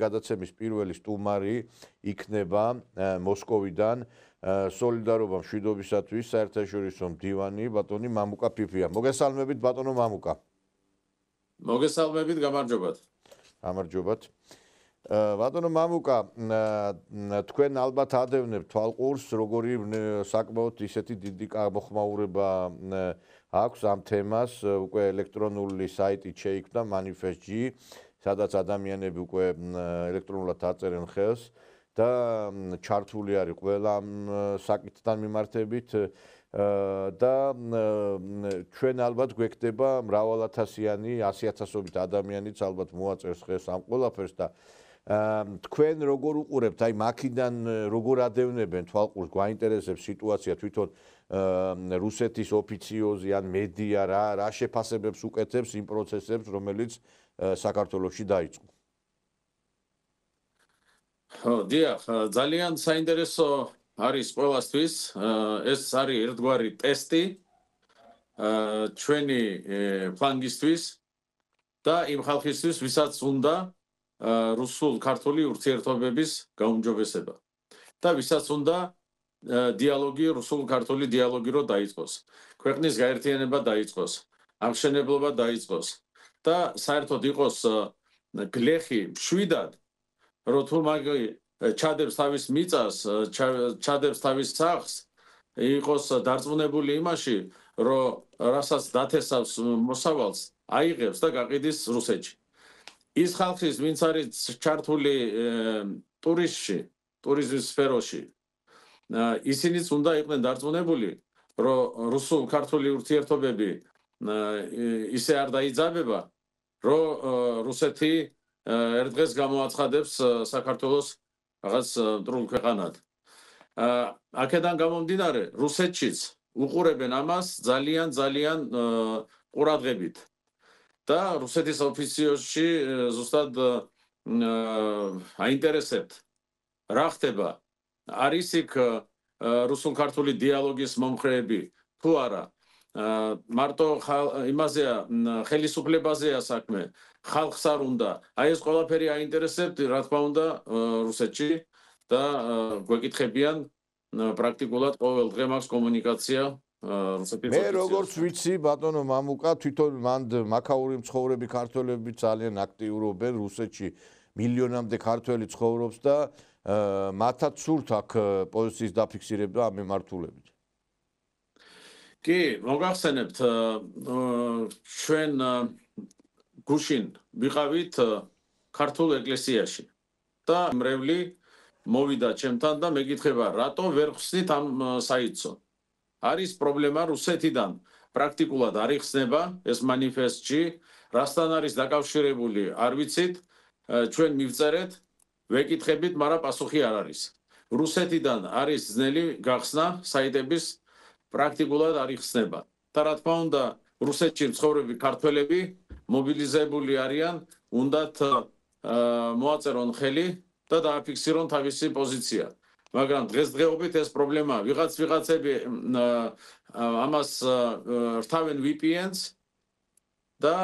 გადაცემის პირველი სტუმარი იქნება მოსკოვიდან სოლიდარობა მშვიდობისათვის საერთაშორისო მდივანი ბატონი მამუკა ფიფია. მოგესალმებით ბატონო მამუკა. მოგესალმებით, გამარჯობათ. გამარჯობათ. ბატონო მამუკა, თქვენ ალბათ ადევნებთ თვალყურს, როგორი საკმაოდ ისეთი დიდი გამოხმაურება აქვს ამ თემას, უკვე ელექტრონული საიტი შეიქმნა manifest.gi, სადაც ადამიანები უკვე ელექტრონულად აწერენ ხელს და ჩართული არის ყველა ამ საკითხთან მიმართებით და ჩვენ ალბათ გვექნება მრავალათასიანი, 100,000-ობით ადამიანიც ალბათ მოაწერს ხელს ამ ყველაფერს და თქვენ როგორ უყურებთ, აი მაქედან როგორ ადევნებენ თვალყურს, გვაინტერესებს სიტუაცია თვითონ რუსეთის ოფიციოზი ან მედია რა შეფასებებს უკეთებს იმ პროცესებს, რომელიც საქართველოში დაიწყო. დიახ, ძალიან საინტერესო არის ყველასთვის, ეს არის ერთგვარი ტესტი ჩვენი ფლანგისთვის და იმ ხალხისთვის, ვისაც უნდა რუსულ-ქართული ურთიერთობების გაუმჯობესება და ვისაც უნდა დიალოგი, რუსულ-ქართული დიალოგი რო დაიწყოს, ქვეყნის გაერთიანება დაიწყოს, აღმშენებლობა დაიწყოს და საერთოდ იყოს გლეხი მშვიდად, რომ თუ მაგი ჩადებს თავის მიწას, ჩადებს თავის სახლს, იყოს დარწმუნებული იმაში, რომ რასაც დათესავს მოსავალს, აიღებს და გაყიდის რუსეთში. ის ხალხის, ვინც არის ჩართული ტურიზმის სფეროში, ისინიც უნდა იყვნენ დარწმუნებული, რომ რუსულ-ქართული ურთიერთობები ისე არ დაიძაბება, რომ რუსეთი ერთ დღეს გამოაცხადებს საქართველოს რაღაც მტრულ ქვეყანად. აქედან გამომდინარე, რუსეთშიც უყურებენ ამას ძალიან ყურადღებით. და რუსეთის ოფიციოზში ზუსტად აინტერესებთ რა ხდება, არის იქ რუსულ-ქართული დიალოგის მომხრეები თუ არა, მარტო იმაზეა ხელისუფლებაზეა საქმე, ხალხს არ უნდა. აი ეს ყველაფერი აინტერესებთ, რა თქმა უნდა, რუსეთში და გვეკითხებიან პრაქტიკულად ყოველ დღე მაქვს კომუნიკაცია მე როგორც ვიცი ბატონო მამუკა, თვითონ მანდ მაქაური მცხოვრები ქართველები ძალიან აქტიურობენ რუსეთში, მილიონამდე ქართველი ცხოვრობს და მათაც სურთ აქ პოზიციის დაფიქსირება ამ მიმართულებით. კი, მოგახსენებთ, ჩვენ გუშინ ვიყავით ქართულ ეკლესიაში და მრევლი მოვიდა ჩემთან და მეკითხება, რატო ვერ ხსნით ამ საიტსო? არის პრობლემა რუსეთიდან პრაქტიკულად არ იხსნება ეს manifest.gi, რასთან არის დაკავშირებული, არ ვიცით, ჩვენ მივწერეთ, ვეკითხებით, მაგრამ პასუხი არ არის. რუსეთიდან არის ძნელი გახსნა საიტების პრაქტიკულად არ იხსნება. და რა თქმა უნდა, რუსეთში მცხოვრები ქართველები მობილიზებული არიან, უნდათ მოაწერონ ხელი და დააფიქსირონ თავისი პოზიცია. მაგრამ დღესდღეობით ეს პრობლემაა. ვიღაცები ამას რთავენ VPN-ს და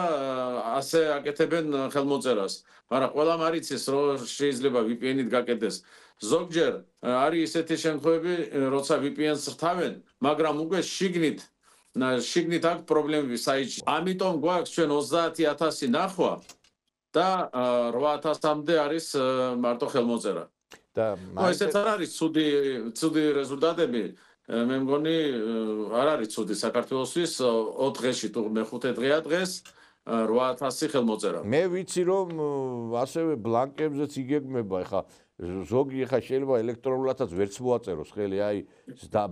ასე აკეთებენ ხელმოწერას. მაგრამ ყველამ არ იცის, რომ შეიძლება VPN-ით გაკეთდეს. ზოგჯერ არის ისეთი შემთხვევები, როცა VPN-ს რთავენ, მაგრამ უკვე შიგნით აქვს პრობლემები საიტში. ამიტომ გვაქვს ჩვენ 30,000 ნახვა და 8,000-მდე არის მარტო ხელმოწერა. ესეც არ არის ცუდი რეზულტატები, მე მგონი არ არის ცუდი საქართველოსთვის 4 დღეში თუ მე-5 დღეა დღეს 8,000 ხელმოწერა. მე ვიცი რომ ასევე ბლანკებზეც იგეგმება, ეხა ზოგი შეიძლება ელექტრონულადაც ვერც მოაწეროს ხელი, აი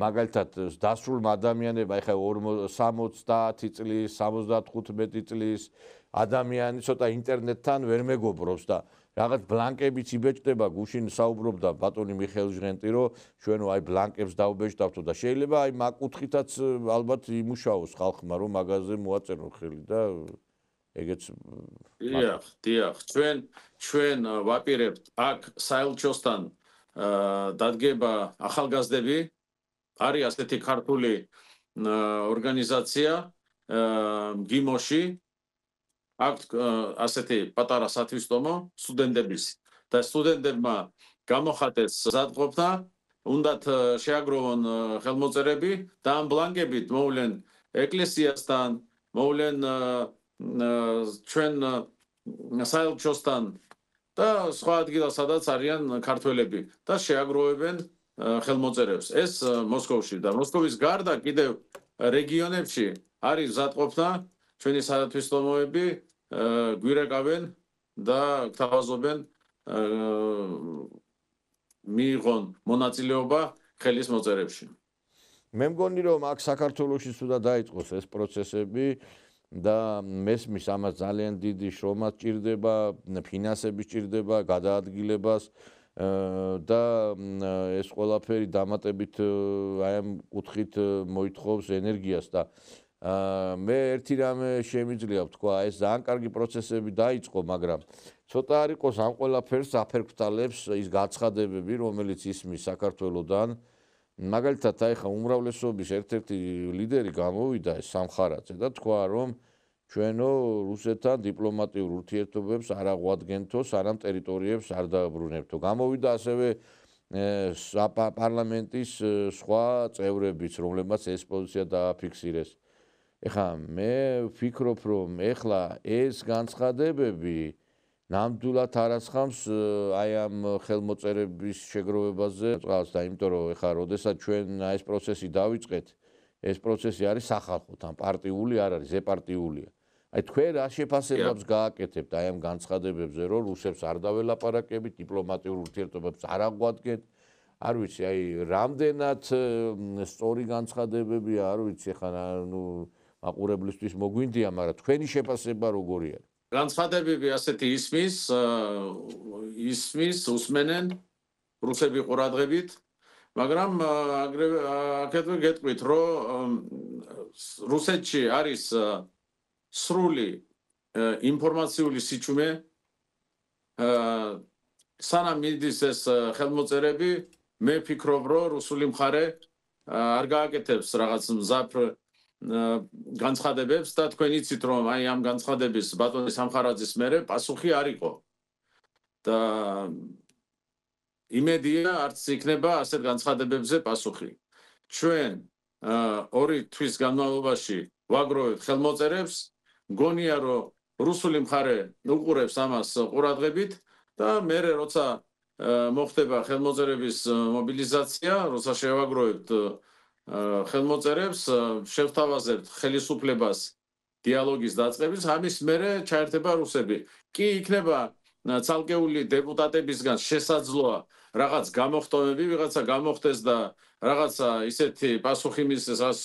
მაგალითად დასრულმა ადამიანებმა ეხა 60 წლის, 75 წლის ადამიანი ცოტა ინტერნეტთან ვერ მეგობრობს და რაღაც ბლანკებიც იბეჭდება, გუშინ საუბრობდა ბატონი მიხეილ ჟღენტი, რომ ჩვენო აი ბლანკებს დავბეჭდავთო და შეიძლება აი მაგ კუთხითაც ალბათ იმუშაოს ხალხმა, რომ მაგაზე მოაწერონ ხელი და ეგეც დიახ, ჩვენ ვაპირებთ აქ საელჩოსთან დადგება ახალგაზრდები, არის ასეთი ქართული ორგანიზაცია გიმოში, აქ ასეთი პატარა სათვისტომო სტუდენტების და სტუდენტებმა გამოხატეს მზადყოფნა, უნდათ შეაგროვონ ხელმოწერები და ამ ბლანკებით მოვლენ ეკლესიასთან, მოვლენ ჩვენ საელჩოსთან და სხვა ადგილას, სადაც არიან ქართველები და შეაგროვებენ ხელმოწერებს. ეს მოსკოვში და მოსკოვის გარდა კიდევ რეგიონებში არის მზადყოფნა, ჩვენი სათვისტომოები გვირეკავენ და გთავაზობენ მიიღონ მონაწილეობა ხელის მოწერებში. მე მგონი რომ აქ საქართველოში სულ დაიწყოს ეს პროცესები და მესმის ამას ძალიან დიდი შრომა სჭირდება, ფინანსები სჭირდება, გადაადგილებას და ეს ყველაფერი დამატებით აი ამ კუთხით მოითხოვს ენერგიას და მე ერთი რამე შემიძლია ვთქვა, ეს ძალიან კარგი პროცესები დაიწყო, მაგრამ ცოტა არ იყოს ამ ყველაფერს აფერქვთალებს ის გაცხადებები, რომელიც ისმის საქართველოდან. მაგალითად, აი ხა უმრავლესობის ერთ-ერთი ლიდერი გამოვიდა ეს სამხარაძე და თქვა, რომ ჩვენო რუსეთთან დიპლომატიურ ურთიერთობებს არ აღვადგენთო, სანამ ტერიტორიებს არ დააბრუნებთო. გამოვიდა ასევე პარლამენტის სხვა წევრებიც, რომლებმაც ეს პოზიცია დააფიქსირეს. ეხლა მე ვფიქრობ, რომ ეხლა ეს განცხადებები ნამდვილად არასხამს აი ამ ხელმოწერების შეგროვებაზე წყალს და იმიტომ რომ ეხლა როდესაც ჩვენ ეს პროცესი დავიწყეთ, ეს პროცესი არის სახალხო, თან პარტიული არ არის, ეპარტიულია. აი თქვენ რა შეფასებებს გააკეთებთ აი ამ განცხადებებზე, რომ რუსებს არ დაველაპარაკებით, დიპლომატიურ ურთიერთობებს არ აღვადგენთ, არ ვიცი, აი რამდენად სწორი განცხადებებია, არ ვიცი, ეხლა ნუ მაყურებლისთვის მოგვინდია, მაგრამ თქვენი შეფასება როგორი არის? განცხადებები ასეთი ისმის, უსმენენ რუსები ყურადღებით, მაგრამ აქეთვე გეტყვით, რომ რუსეთში არის სრული ინფორმაციული სიჩუმე, სანამ მიდის ეს ხელმოწერები, მე ვფიქრობ, რომ რუსული მხარე არ გააკეთებს რაღაც მზაფრ განცხადებებს და თქვენ იცით, რომ აი ამ განცხადების ბატონი სამხარაძის მერე პასუხი არ იყო. და იმედია არც იქნება ასეთ განცხადებებზე პასუხი. ჩვენ 2 თვის განმავლობაში ვაგროვებთ ხელმოწერებს, მგონია, რომ რუსული მხარე უყურებს ამას ყურადღებით და მერე როცა მოხდება ხელმოწერების მობილიზაცია, როცა შევაგროვებთ ხელმოწერებს, შევთავაზებთ ხელისუფლებას დიალოგის დაწყების, ამის მერე ჩაერთება რუსები. კი იქნება ცალკეული დეპუტატებისგან შესაძლოა რაღაც გამოხტომები, ვიღაცა გამოხდეს და რაღაცა ისეთი პასუხი მისცეს, რაც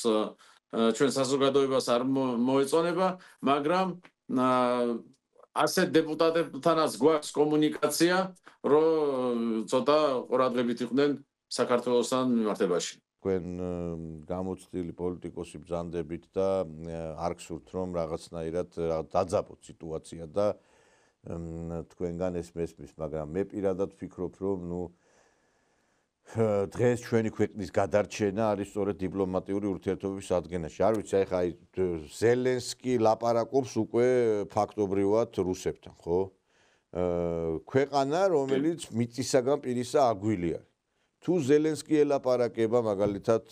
ჩვენ საზოგადოებას არ მოეწონება, მაგრამ ასეთ დეპუტატებთანაც გვაქვს კომუნიკაცია, რომ ცოტა ყურადღებით იყვნენ საქართველოსთან მიმართებაში. თქვენ გამოცდილი პოლიტიკოსი ბრძანდებით და არ გსურთ, რომ რაღაცნაირად დაძაბოთ სიტუაცია და თქვენგან ეს მესმის, მაგრამ მე პირადად ვფიქრობ, რომ ნუ დღეს ჩვენი ქვეყნის გადარჩენა არის სწორედ დიპლომატიური ურთიერთობების ადგენაში. არ ვიცი, ახლა აი ზელენსკი ლაპარაკობს უკვე ფაქტობრივად რუსებთან, ხო? ქვეყანა, რომელიც მიწისაგან პირისა აგვილი არის. თუ ზელენსკი ელაპარაკება მაგალითად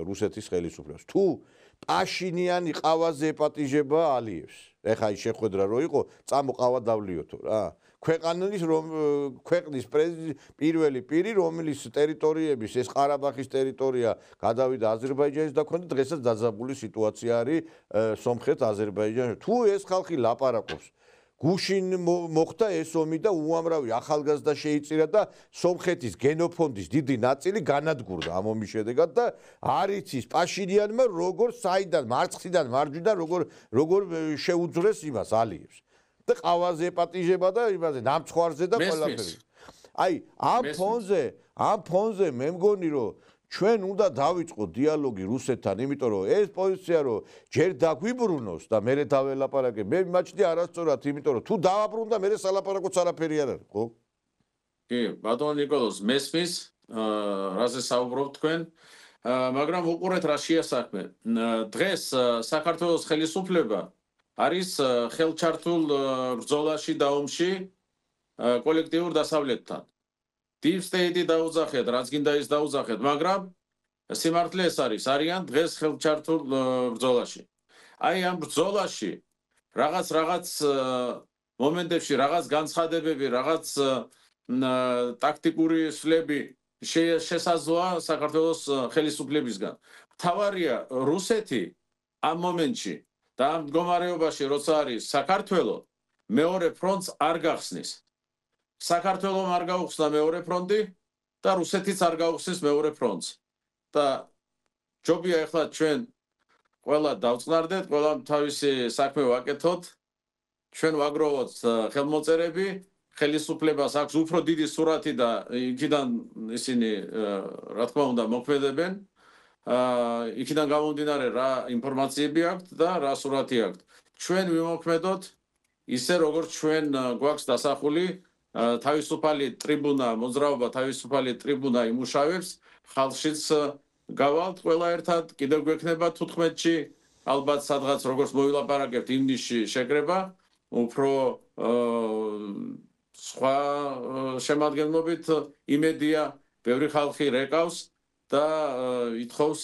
რუსეთის ხელისუფლებას, თუ პაშინიანი ყავაზე ეპატიჟება ალიევს. ეხლა ის შეხვედრა რო იყო, წამოყავა დავლიოთო რა. ქვეყნის ქვეყნის პირველი პირი, რომელიც ტერიტორიების ეს ყარაბაღის ტერიტორია გადავიდა აზერბაიჯანის და ქონდა დღესაც დაძაბული სიტუაცია არის სომხეთ აზერბაიჯანში. თუ ეს ხალხი ლაპარაკობს, გუშინ მოხდა ეს ომი და უამრავი ახალგაზრდა შეიწირა და სომხეთის გენოფონდის დიდი ნაწილი განადგურდა ამ ომის შედეგად და არ იცის პაშინიანმა როგორ საიდან მარცხიდან მარჯვიდან როგორ შეუძრეს იმას ალიევს. და ყავაზე ეპატიჟება და იმაზე ნამცხვარზე და ყველაფერი. აი ამ ფონზე მე მგონი რომ ჩვენ უნდა დავიწყოთ დიალოგი რუსეთთან, იმიტომ რომ ეს პოზიცია რომ ჯერ დაგვიბრუნოს და მერე დაველაპარაკე, მე მიმაჩნია არასწორად, იმიტომ რომ თუ დავაბრუნდა მერე სალაპარაკოც არაფერი არ არის, ხო? კი, ბატონ ნიკოლოზ, მესმის, რაზე საუბრობთ თქვენ, მაგრამ უყურეთ რა შეასაქმე. დღეს საქართველოს ხელისუფლება არის ხელჩართულ ბრძოლაში და ომში კოლექტიურ დასავლეთთან. Deep State-ი დაუძახეთ, რაც გინდა ის დაუძახეთ, მაგრამ სიმართლე ეს არის, არიან დღეს ხელჩართულ ბრძოლაში. აი ამ ბრძოლაში რაღაც მომენტებში რაღაც განცხადებები, რაღაც ტაქტიკური სვლები შესაძლოა საქართველოს ხელისუფლებისგან. თავარია რუსეთი ამ მომენტში და ამ მდგომარეობაში როცა არის საქართველო მეორე ფრონტს არ გახსნის. საქართველომ არ გაუხსნა მეორე ფრონტი და რუსეთიც არ გაუხსნის მეორე ფრონტს. და ჯობია ახლა ჩვენ ყველა დავწყნარდეთ, ყველა თავისი საქმე ვაკეთოთ, ჩვენ ვაგროვოთ ხელმოწერები, ხელისუფლებას აქვს უფრო დიდი სურათი და იქიდან ისინი რა თქმა უნდა მოქმედებენ. იქიდან გამომდინარე რა ინფორმაციები აქვთ და რა სურათი აქვთ. ჩვენ ვიმოქმედოთ ისე როგორც ჩვენ გვაქვს დასახული თავისუფალი ტრიბუნა, მოძრაობა თავისუფალი ტრიბუნა იმუშავებს, ხალხშიც გავალთ ყველა ერთად, კიდევ გვექნება 14-ში, ალბათ სადღაც როგორც მოვილაპარაკებთ ივნისში შეკრება, უფრო სხვა შემადგენლობით იმედია, ბევრი ხალხი რეკავს და ითხოვს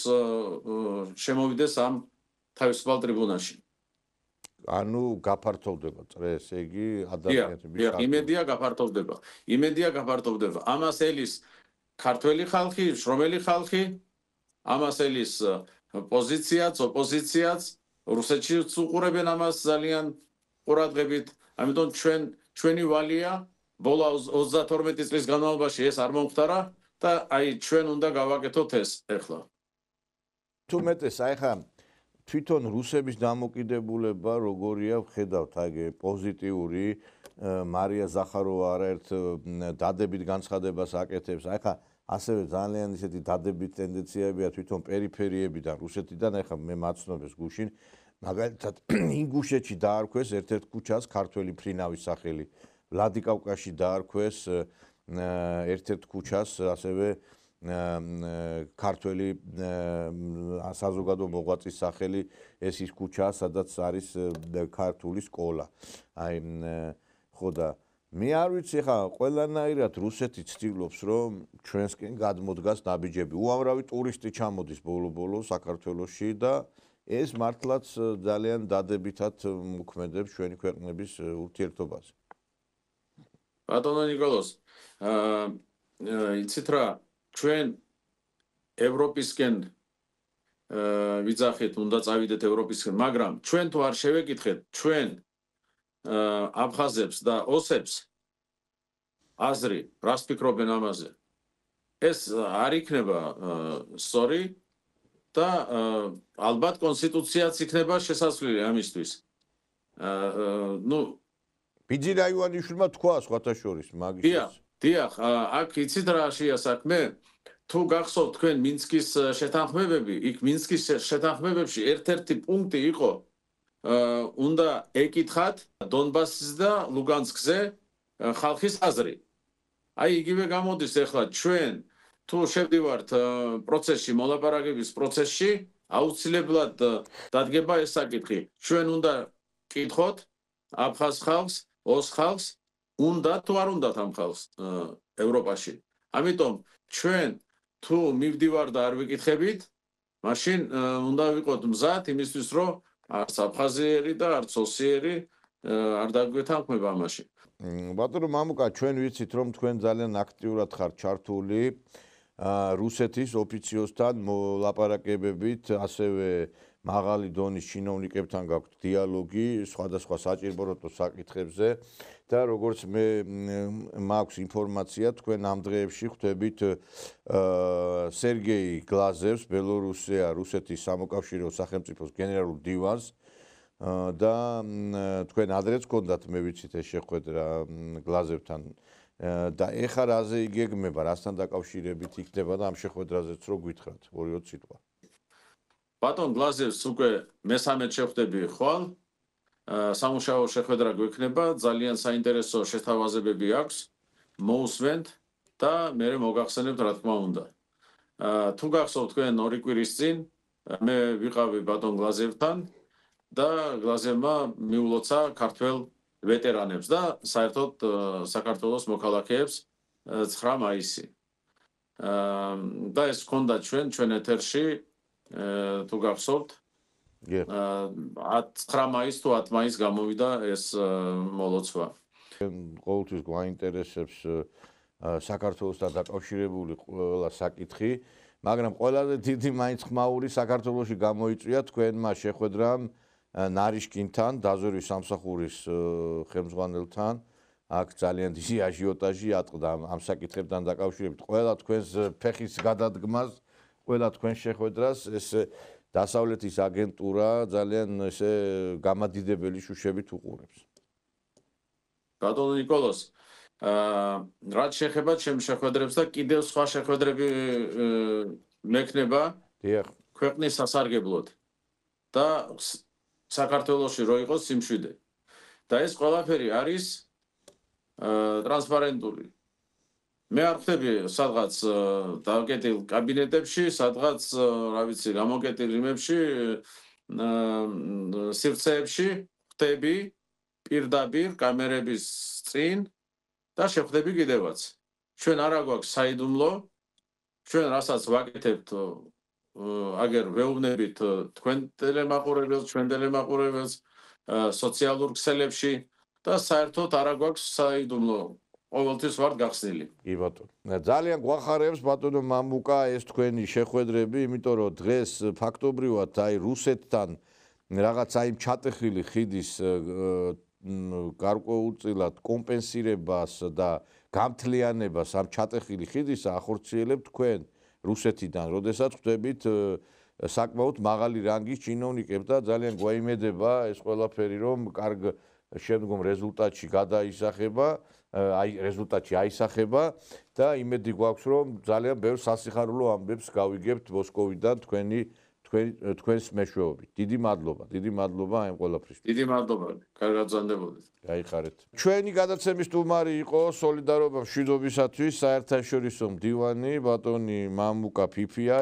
შემოვიდეს ამ თავისუფალ ტრიბუნაში. ანუ გაფართოვდება წრე, ესე იგი ადამიანების იმედია გაფართოვდება. ამას ელის ქართველი ხალხი, შრომელი ხალხი, ამას ელის პოზიციაც, ოპოზიციაც, რუსეთშიც უყურებენ ამას ძალიან ყურადღებით. ამიტომ ჩვენი ვალია ბოლო 32 წლის განმავლობაში ეს არ მომხდარა და აი ჩვენ უნდა გავაკეთოთ ეს ახლა. თუ მეტეს აი ხა თვითონ რუსების დამოკიდებულება როგორია ვხედავთ აი პოზიტიური მარია ზახაროვა არაერთ დადებით განცხადებას აკეთებს აი ხა ასევე ძალიან ისეთი დადებით ტენდენციებია თვითონ პერიფერიებიდან რუსეთიდან აი ხა მე მაცნობებს გუშინ მაგალითად ინგუშეთში დაარქვეს ერთ-ერთ ქუჩას ქართველი ფრინავის სახელი ვლადიკავკაზში დაარქვეს ერთ-ერთ ქუჩას ასევე ქართველი საზოგადო მოღვაწის სახელი ეს ის ქუჩა სადაც არის ქართული სკოლა აი ხო და მე არ ვიცი ხა ყველანაირად რუსეთი ცდილობს რომ ჩვენსკენ გადმოდგას ნაბიჯები უამრავი ტურისტი ჩამოდის ბოლო საქართველოში და ეს მართლაც ძალიან დადებითად მოქმედებს ჩვენი ქვეყნების ურთიერთობაზე ბატონო ნიკოლოზ იცით რა ჩვენ ევროპისკენ ვიძახით უნდა წავიდეთ ევროპისკენ მაგრამ ჩვენ თუ არ შევეკითხეთ ჩვენ აფხაზებს და ოსებს აზრი რას ფიქრობენ ამაზე ეს არ იქნება სწორი და ალბათ კონსტიტუციაც იქნება შესაძლებელი ამისთვის ნუ ბიძინა ივანიშვილმა თქვა სხვათა შორის მაგის დიახ აქ იცით რა შეა საქმე თუ გახსოვთ თქვენ მინსკის შეთანხმებები იქ მინსკის შეთანხმებებში ერთ-ერთი პუნქტი იყო უნდა ეკითხათ დონბასის და ლუგანსკზე ხალხის აზრი აი იგივე გამოდის ახლა ჩვენ თუ შევდივართ პროცესში მოლაპარაკების პროცესში აუცილებლად დადგება ეს საკითხი ჩვენ უნდა კითხოთ აფხაზ ხალხს ოს ხალხს უნდა თუ არ უნდათ ამ ხალხს ევროპაში ამიტომ ჩვენ თუ მივდივარ და არ ვიკითხებით მაშინ უნდა ვიყოთ მზად იმისთვის რომ არც აფხაზიერი და არც ოსიერი არ დაგვეთანხმება ამაში ბატონო მამუკა ჩვენ ვიცით რომ თქვენ ძალიან აქტიურად ხართ ჩართული რუსეთის ოფიციოსთან მოლაპარაკებებით ასევე მაღალი დონის ჩინოვნიკებთან გაქვთ დიალოგი სხვადასხვა საჭიროებო საკითხებზე და როგორც მე მაქვს ინფორმაცია თქვენ ამ დღეებში ხვდებით სერგეი გლაზევს რუსეთის სამოკავშირეო სახელმწიფოს გენერალურ დივანს და თქვენ ადრეც გქონდათ მე ვიცით ეს შეხვედრა გლაზევთან და ეხლა რაზე იგეგმება რასთან დაკავშირებით იქნება და ამ შეხვედრაზეც რო გითხრათ ორი სიტყვა ბატონ გლაზევს უკვე მესამედ შეხვდები ხვალ სამუშაო შეხვედრა გვექნება ძალიან საინტერესო შეთავაზებები აქვს მოусვენთ და მე მოგახსენებთ რა თქმა უნდა თუ გახსოვთ თქვენ ორი კვირის წინ მე ვიყავი ბატონ გლაზევთან და გლაზევმა მიულოცა ქართველ ვეტერანებს და საერთოდ საქართველოს მოქალაქეებს 9 მაისი. და ეს გქონდა ჩვენ ეთერში თუ გახსოვთ 9 მაისს თუ 10 მაისს გამოვიდა ეს მოლოცვა. ყოველთვის გვაინტერესებს საქართველოსთან დაკავშირებული ყველა საკითხი, მაგრამ ყველაზე დიდი მაინც ხმაური საქართველოში გამოიწვია თქვენმა შეხვედრამ ნარიშკინთან, დაზვერვის სამსახურის ხელმძღვანელთან. აქ ძალიან დიდი აჟიოტაჟი ატყდა ამ საკითხებთან დაკავშირებით. ყველა თქვენს ფეხის გადადგმას, ყველა თქვენს შეხვედრას ეს დასავლეთის აგენტურა ძალიან ესე გამადიდებელი შუშებით უყურებს. ბატონო ნიკოლოზ, რაც შეეხება ჩემს შეხვედრებს და კიდევ სხვა შეხვედრები მექნება ქვეყნის სასარგებლოდ და საქართველოში რო იყოს სიმშვიდე. და ეს ყველაფერი არის ტრანსპარენტული. მე არ ხვდები სადღაც დაკეტილ კაბინეტებში, სადღაც, რა ვიცი, გამოკეტილ იმებში, სივრცეებში ხვდები პირდაპირ კამერების წინ და შეხვდები კიდევაც. ჩვენ არა გვაქვს საიდუმლო, ჩვენ რასაც ვაკეთებთ აგერ ვეუბნებით თქვენ ტელემაყურებელს, ჩვენ ტელემაყურებელს სოციალურ ქსელებში და საერთოდ არა გვაქვს საიდუმლო. ყოველთვის ვართ გახსნილი. კი ბატონო. ძალიან გვახარებს ბატონო მამუკა ეს თქვენი შეხვედრები, იმიტომ რომ დღეს ფაქტობრივად აი რუსეთთან რაღაც აი ჩატეხილი ხიდის გარკვეულწილად კომპენსირებას და გამთლიანებას ამ ჩატეხილი ხიდისა ახორციელებთ თქვენ რუსეთიდან, როდესაც ხვდებით საკმაოდ მაღალი რანგის ჩინოვნიკებს და ძალიან გვაიმედება ეს ყველაფერი რომ კარგ შემდგომ რეზულტატში გადაისახება, აი რეზულტატში აისახება და იმედი გვაქვს რომ ძალიან ბევრ სასიხარულო ამბებს გავიგებთ მოსკოვიდან თქვენს მეშვეობით. დიდი მადლობა ამ ყველაფრის. დიდი მადლობა. კარგად გრძანდებოდეთ. გაიხარეთ. ჩვენი გადაცემის სტუმარი იყო სოლიდარობა მშვიდობისათვის საერთაშორისო მდივანი ბატონი მამუკა ფიფია.